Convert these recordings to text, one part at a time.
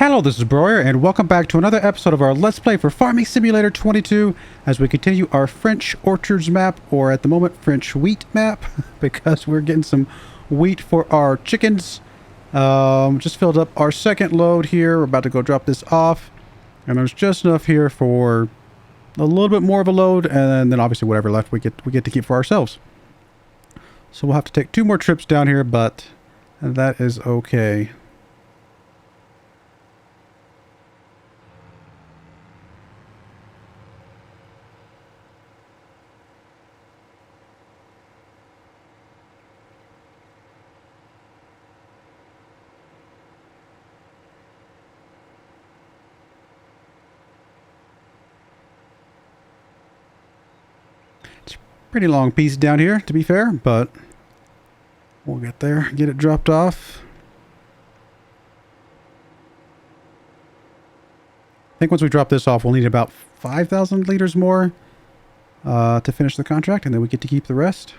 Hello, this is Broyar, and welcome back to another episode of our Let's Play for Farming Simulator 22 as we continue our French orchards map, or at the moment, French wheat map, because we're getting some wheat for our chickens. Just filled up our second load here. We're about to go drop this off, and there's just enough here for a little bit more of a load, and then obviously whatever left we get to keep for ourselves. So we'll have to take 2 more trips down here, but that is okay. Pretty long piece down here, to be fair, but we'll get there, get it dropped off. I think once we drop this off, we'll need about 5,000 liters more to finish the contract, and then we get to keep the rest.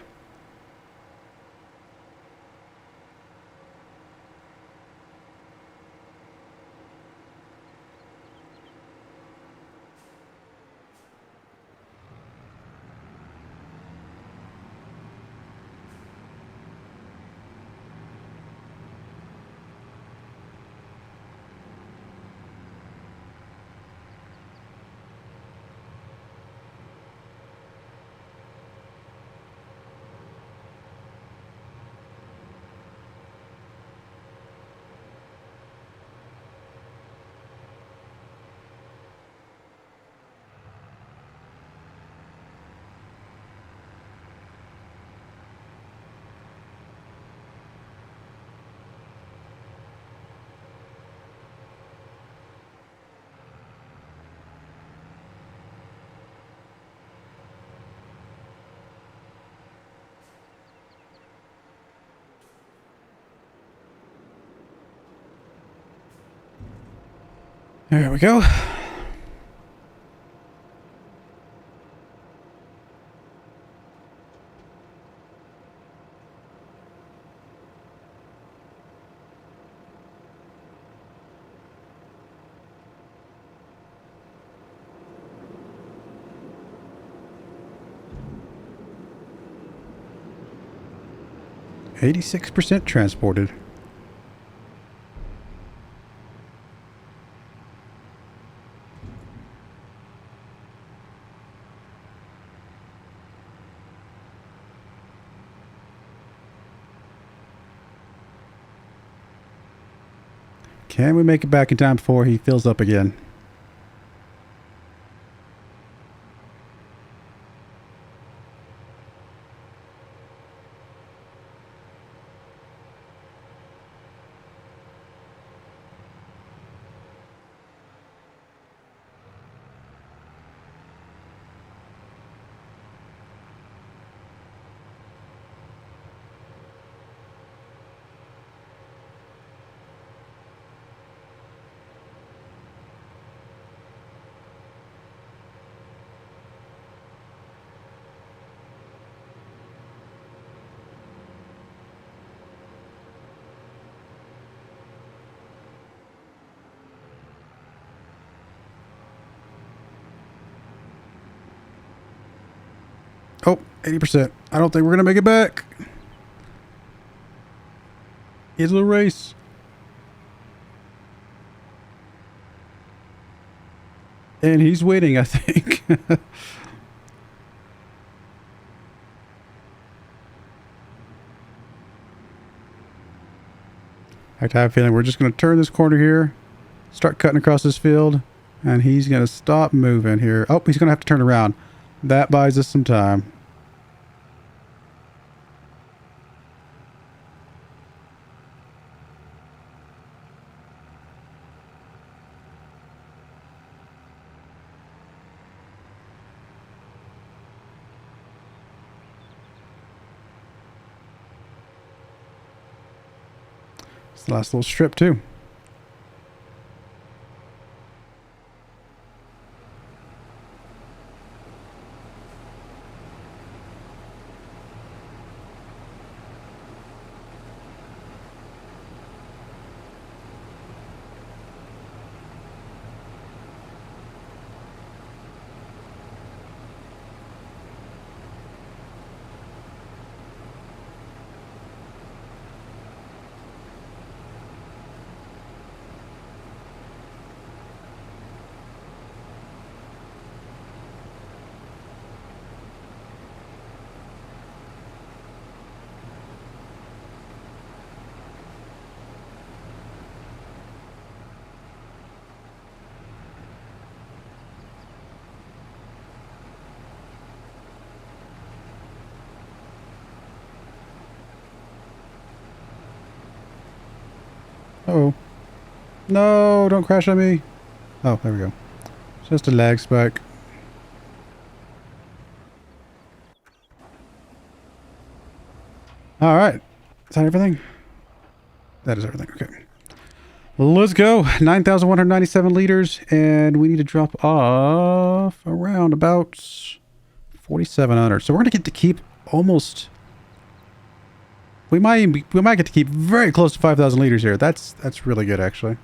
There we go. %86 transported. Can we make it back in time before he fills up again? Oh, 80%. I don't think we're going to make it back. It's a race. And he's waiting, I think. I have a feeling we're just going to turn this corner here, start cutting across this field, and he's going to stop moving here. Oh, he's going to have to turn around. That buys us some time. It's the last little strip too. Uh-oh. No, don't crash on me. Oh, there we go. Just a lag spike. All right. Is that everything? That is everything. Okay. Let's go. 9,197 liters, and we need to drop off around about 4,700. So we're going to get to keep almost... We might get to keep very close to 5,000 liters here. That's really good, actually.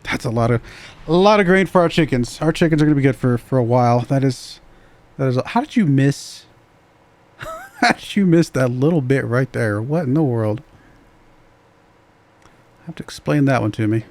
That's a lot of grain for our chickens. Our chickens are going to be good for a while. That is. How did you miss? How did you miss that little bit right there? What in the world? I have to explain that one to me.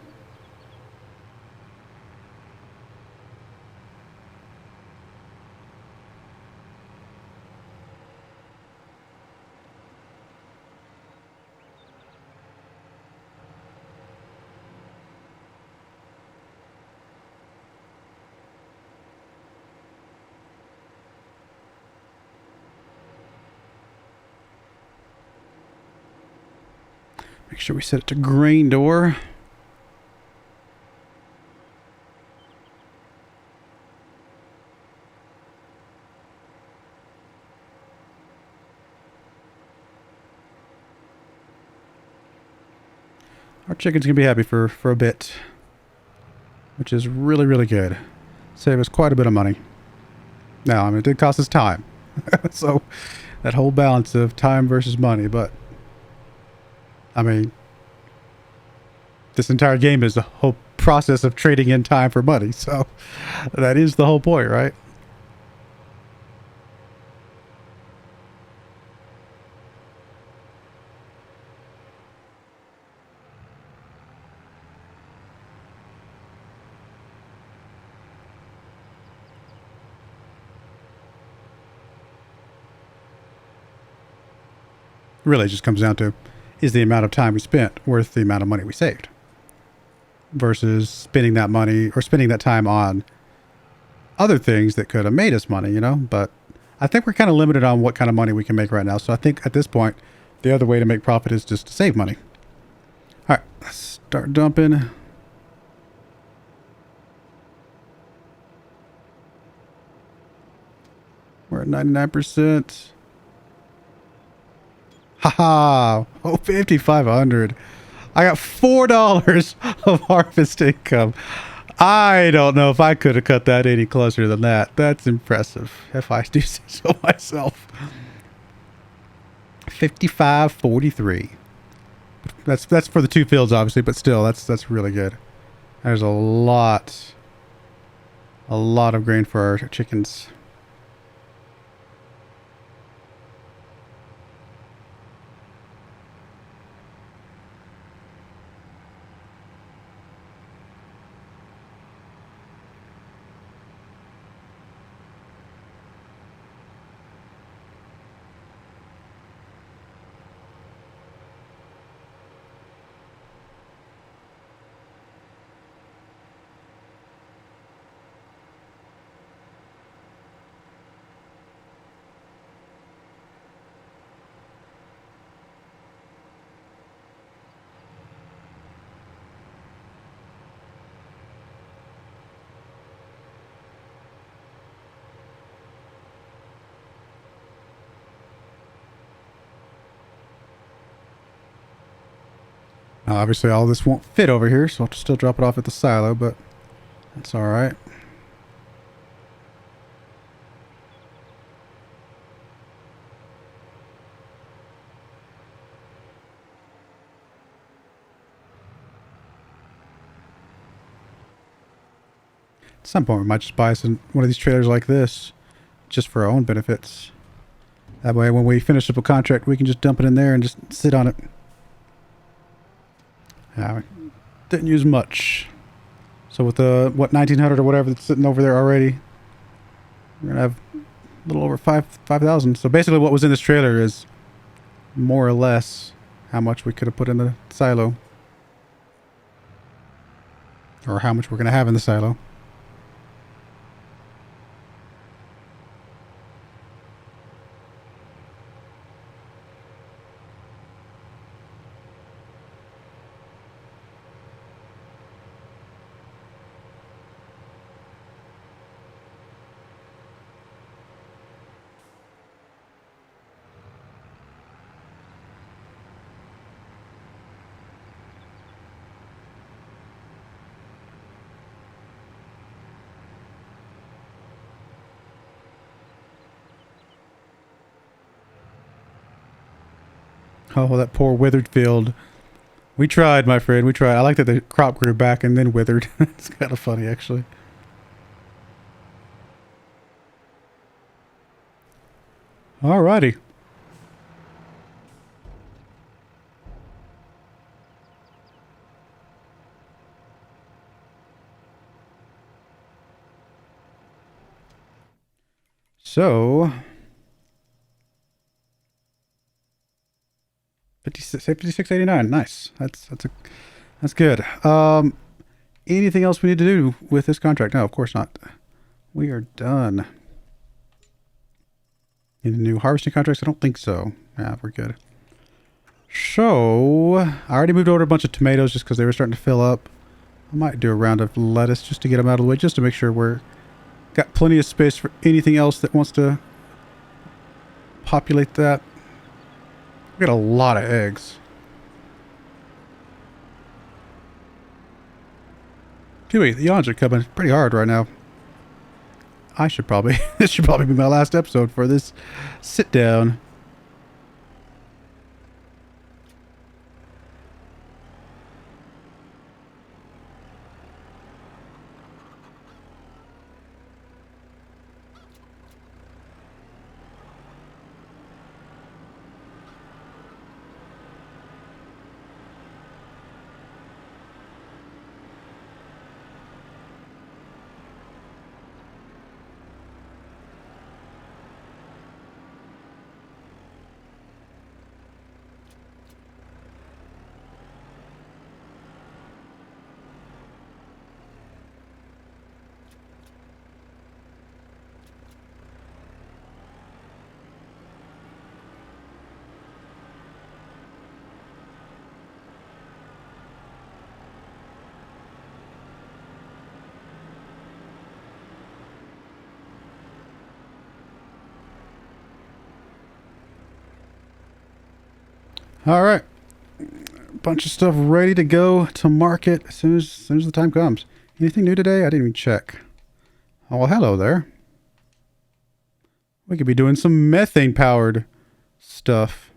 Make sure we set it to grain door. Our chicken's gonna be happy for a bit, which is really, really good. Save us quite a bit of money. Now, I mean, it did cost us time. So that whole balance of time versus money, but I mean, this entire game is a whole process of trading in time for money. So that is the whole point, right? Really, it just comes down to, is the amount of time we spent worth the amount of money we saved? Versus spending that money or spending that time on other things that could have made us money, you know? But I think we're kind of limited on what kind of money we can make right now. So I think at this point, the other way to make profit is just to save money. All right, let's start dumping. We're at 99%. Haha! Oh, 5,500. I got $4 of harvest income. I don't know if I could have cut that any closer than that. That's impressive, if I do say so myself. 55.43. That's for the two fields, obviously, but still, that's really good. There's a lot of grain for our chickens. Now, obviously, all this won't fit over here, so I'll still drop it off at the silo, but that's all right. At some point, we might just buy one of these trailers like this, just for our own benefits. That way, when we finish up a contract, we can just dump it in there and just sit on it. Yeah, we didn't use much. So with the, 1,900 or whatever that's sitting over there already, we're gonna have a little over 5,000. So basically what was in this trailer is more or less how much we could have put in the silo. Or how much we're gonna have in the silo. Oh, that poor withered field. We tried, my friend. We tried. I like that the crop grew back and then withered. It's kind of funny, actually. Alrighty. So 56.89. Nice. That's good. Anything else we need to do with this contract? No, of course not. We are done. Any new harvesting contracts? I don't think so. Yeah, we're good. So I already moved over a bunch of tomatoes just because they were starting to fill up. I might do a round of lettuce just to get them out of the way, just to make sure we're got plenty of space for anything else that wants to populate that. We got a lot of eggs. Kiwi, the yawns are coming pretty hard right now. This should probably be my last episode for this sit down. All right, bunch of stuff ready to go to market as soon as the time comes. Anything new today? I didn't even check. Oh, well, hello there. We could be doing some methane powered stuff.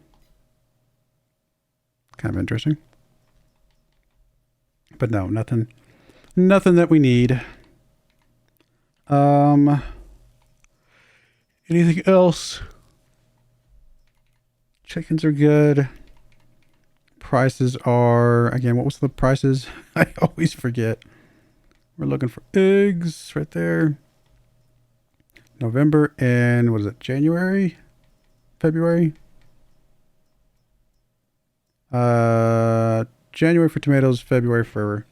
Kind of interesting. But no, nothing that we need. Anything else? Chickens are good. Prices are, again, what was the prices? I always forget. We're looking for eggs right there. November and what is it? January? February? January for tomatoes, February for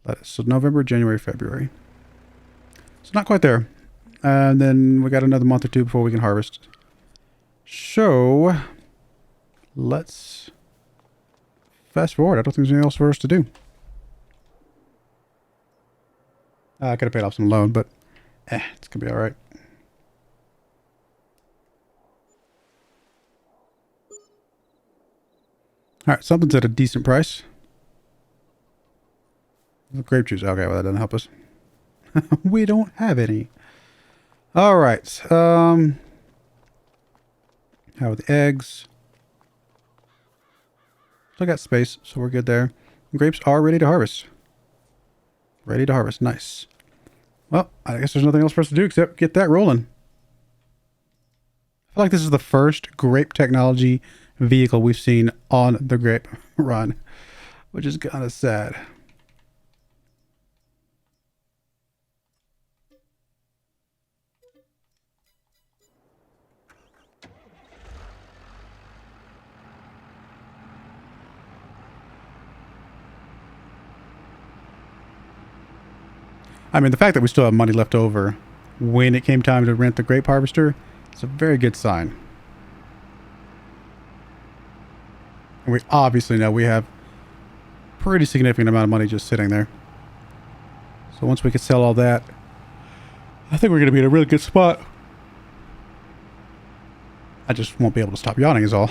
lettuce. So November, January, February. So not quite there. And then we got another month or two before we can harvest. So let's fast forward. I don't think there's anything else for us to do. I could have paid off some loan, but it's gonna be all right. All right, something's at a decent price. Grape juice. Okay, well that doesn't help us. We don't have any. All right. How are the eggs? Still got space, so we're good there. Grapes are ready to harvest. Ready to harvest. Nice. Well, I guess there's nothing else for us to do except get that rolling. I feel like this is the first grape technology vehicle we've seen on the grape run, which is kind of sad. I mean, the fact that we still have money left over when it came time to rent the grape harvester, it's a very good sign. And we obviously know we have pretty significant amount of money just sitting there. So once we can sell all that, I think we're going to be in a really good spot. I just won't be able to stop yawning is all.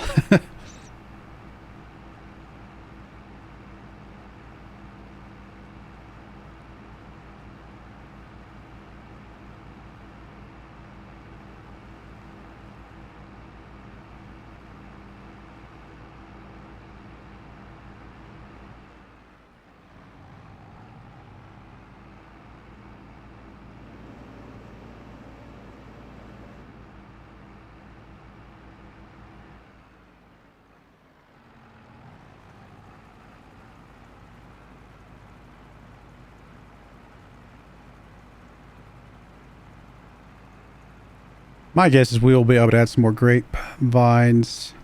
My guess is we will be able to add some more grape vines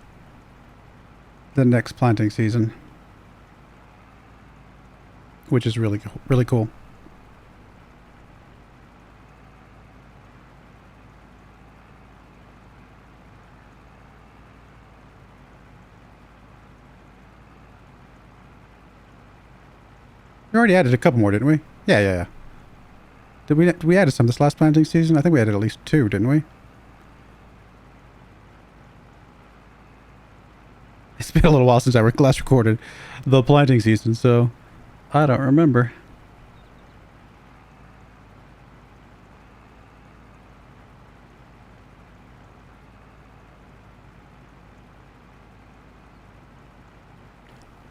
the next planting season, which is really cool. We already added a couple more, didn't we? Yeah. Did we added some this last planting season? I think we added at least 2, didn't we? It's been a little while since I last recorded the planting season, so I don't remember.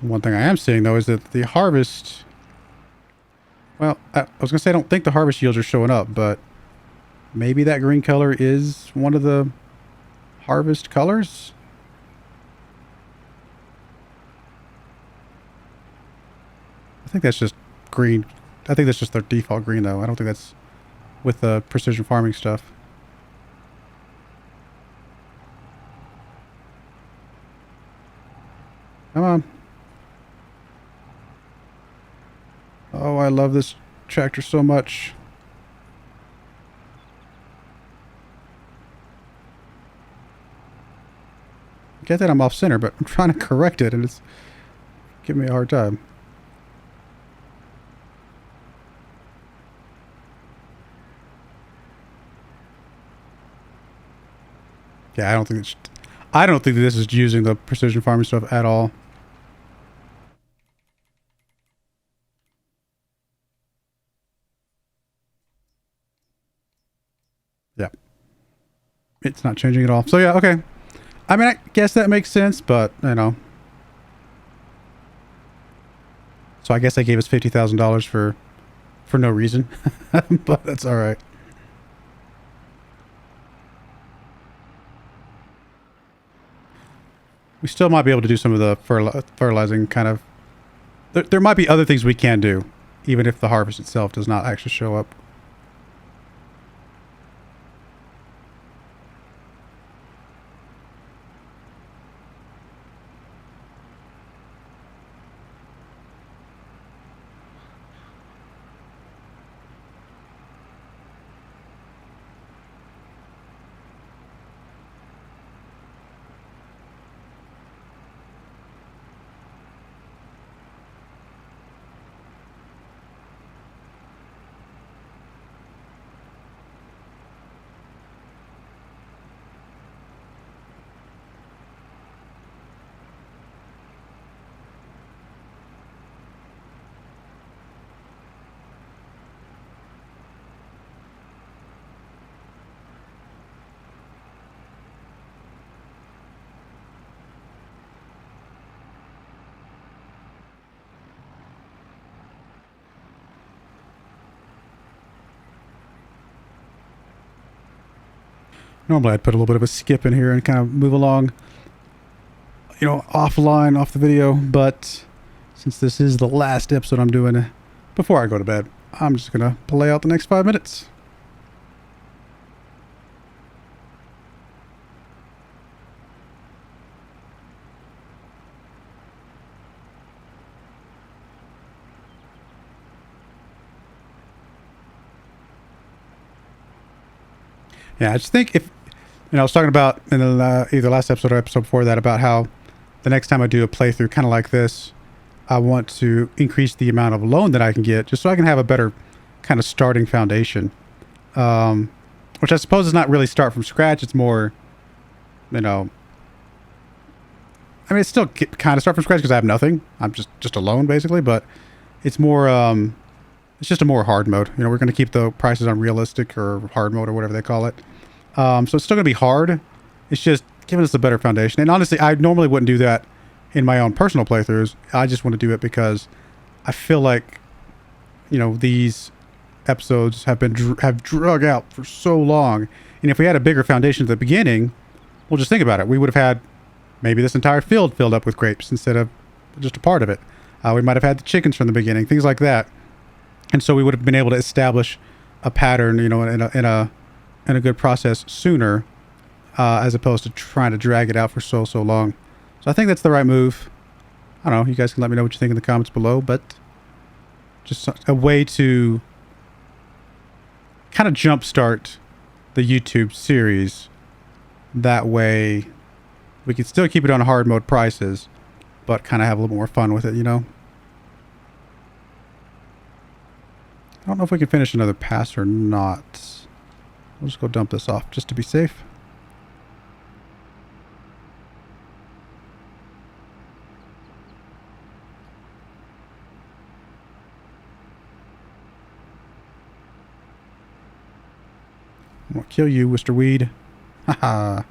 One thing I am seeing, though, is that the harvest... Well, I was going to say I don't think the harvest yields are showing up, but maybe that green color is one of the harvest colors? I think that's just green. I think that's just their default green, though. I don't think that's with the precision farming stuff. Come on. Oh, I love this tractor so much. I get that I'm off center, but I'm trying to correct it and it's giving me a hard time. Yeah, I don't think this is using the precision farming stuff at all. Yeah. It's not changing at all. So yeah, okay. I mean, I guess that makes sense, but, you know. So I guess they gave us $50,000 for no reason. But that's all right. We still might be able to do some of the fertilizing kind of... There might be other things we can do, even if the harvest itself does not actually show up. Normally I'd put a little bit of a skip in here and kind of move along, you know, offline, off the video. But since this is the last episode I'm doing before I go to bed, I'm just going to play out the next 5 minutes. Yeah, I just think if, you know, I was talking about in the either last episode or episode before that about how the next time I do a playthrough kind of like this, I want to increase the amount of loan that I can get just so I can have a better kind of starting foundation. Which I suppose is not really start from scratch. It's more, you know, I mean, it's still kind of start from scratch because I have nothing. I'm just a loan basically, but it's more, it's just a more hard mode. You know, we're going to keep the prices on realistic or hard mode or whatever they call it. So it's still going to be hard. It's just giving us a better foundation. And honestly, I normally wouldn't do that in my own personal playthroughs. I just want to do it because I feel like, you know, these episodes have drug out for so long. And if we had a bigger foundation at the beginning, well, just think about it. We would have had maybe this entire field filled up with grapes instead of just a part of it. We might have had the chickens from the beginning, things like that. And so we would have been able to establish a pattern, you know, in a good process sooner as opposed to trying to drag it out for so long. So I think that's the right move. I don't know. You guys can let me know what you think in the comments below, but just a way to kind of jumpstart the YouTube series. That way we can still keep it on hard mode prices, but kind of have a little more fun with it, you know? I don't know if we can finish another pass or not. We'll just go dump this off just to be safe. I'm gonna kill you, Mr. Weed. Haha.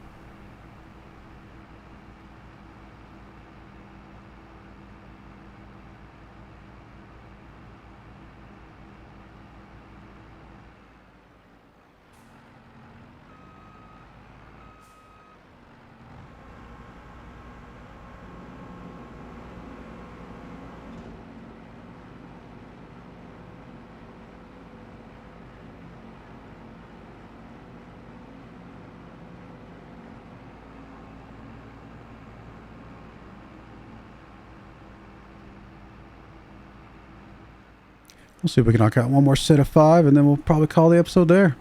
We'll see if we can knock out one more set of 5, and then we'll probably call the episode there.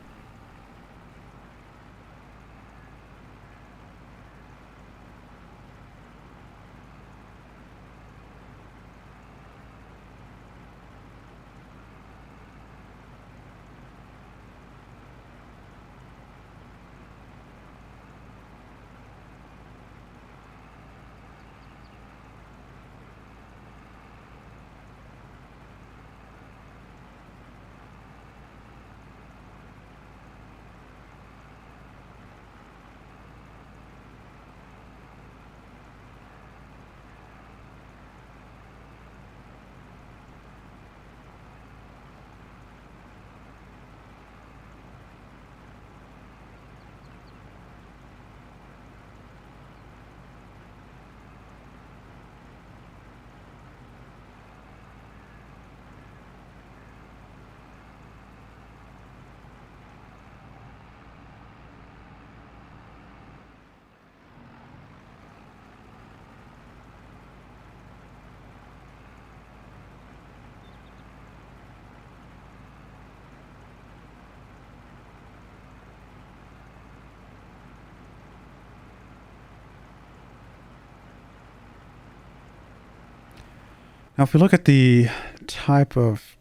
Now, if we look at the type of...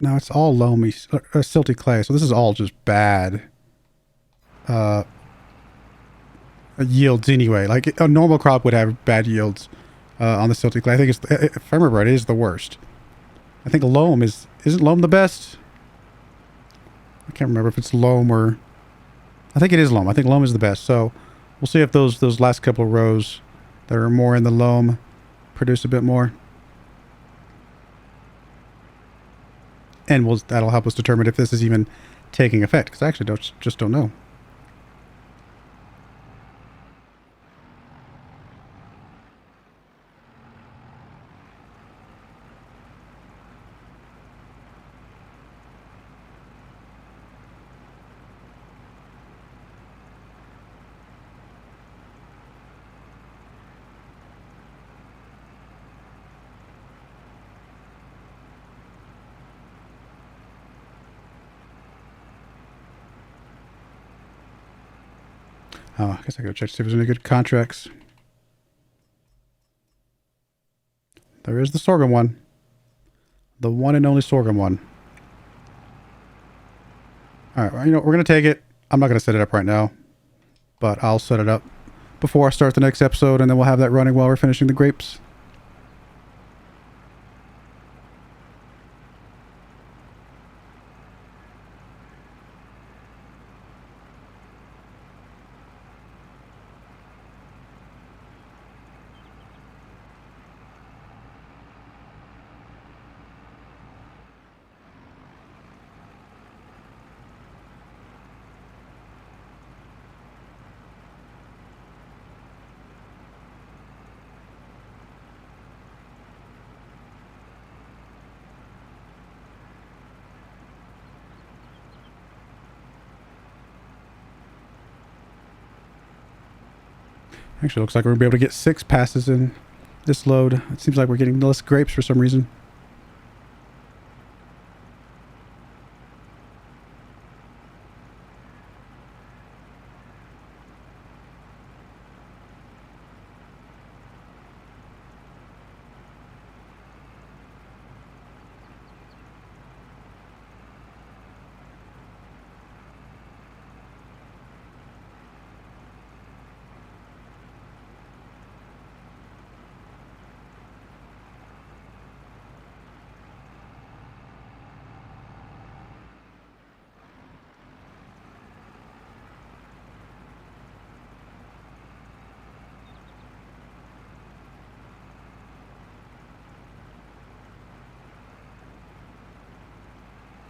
Now, it's all loamy, silty clay, so this is all just bad yields anyway. Like, a normal crop would have bad yields on the silty clay. I think it's, if I remember right, it is the worst. I think loam is... Isn't loam the best? I can't remember if it's loam or... I think it is loam. I think loam is the best. So, we'll see if those last couple of rows that are more in the loam produce a bit more, and that'll help us determine if this is even taking effect, because I actually just don't know. Oh, I guess I gotta check to see if there's any good contracts. There is the sorghum one. The one and only sorghum one. Alright, well, you know, we're gonna take it. I'm not gonna set it up right now, but I'll set it up before I start the next episode, and then we'll have that running while we're finishing the grapes. Actually, looks like we're going to be able to get 6 passes in this load. It seems like we're getting less grapes for some reason.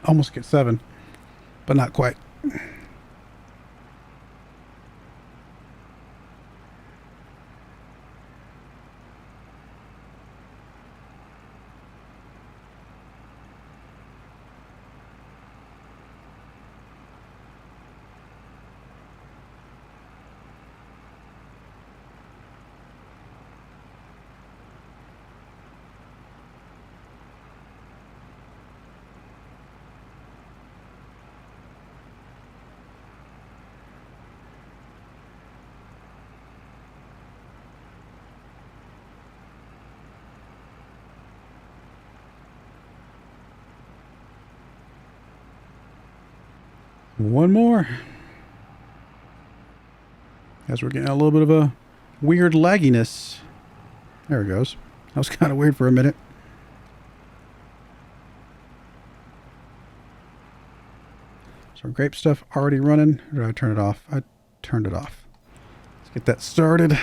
Almost get 7, but not quite. One more. As we're getting a little bit of a weird lagginess. There it goes. That was kind of weird for a minute. So grape stuff already running. Or did I turn it off? I turned it off. Let's get that started.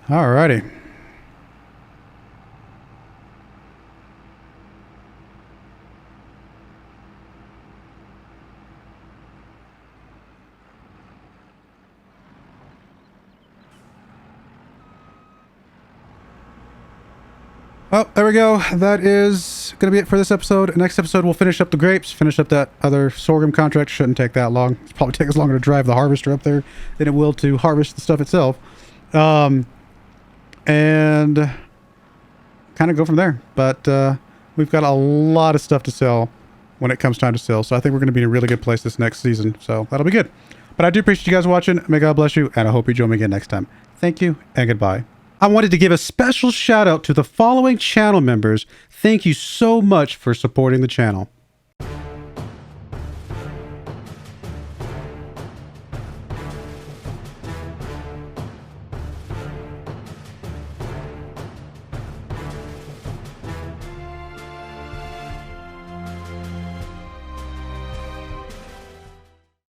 Alrighty. Oh, there we go. That is going to be it for this episode. Next episode, we'll finish up the grapes, finish up that other sorghum contract. Shouldn't take that long. It's probably take us longer to drive the harvester up there than it will to harvest the stuff itself. And kind of go from there. But we've got a lot of stuff to sell when it comes time to sell. So I think we're going to be in a really good place this next season. So that'll be good. But I do appreciate you guys watching. May God bless you. And I hope you join me again next time. Thank you and goodbye. I wanted to give a special shout out to the following channel members. Thank you so much for supporting the channel.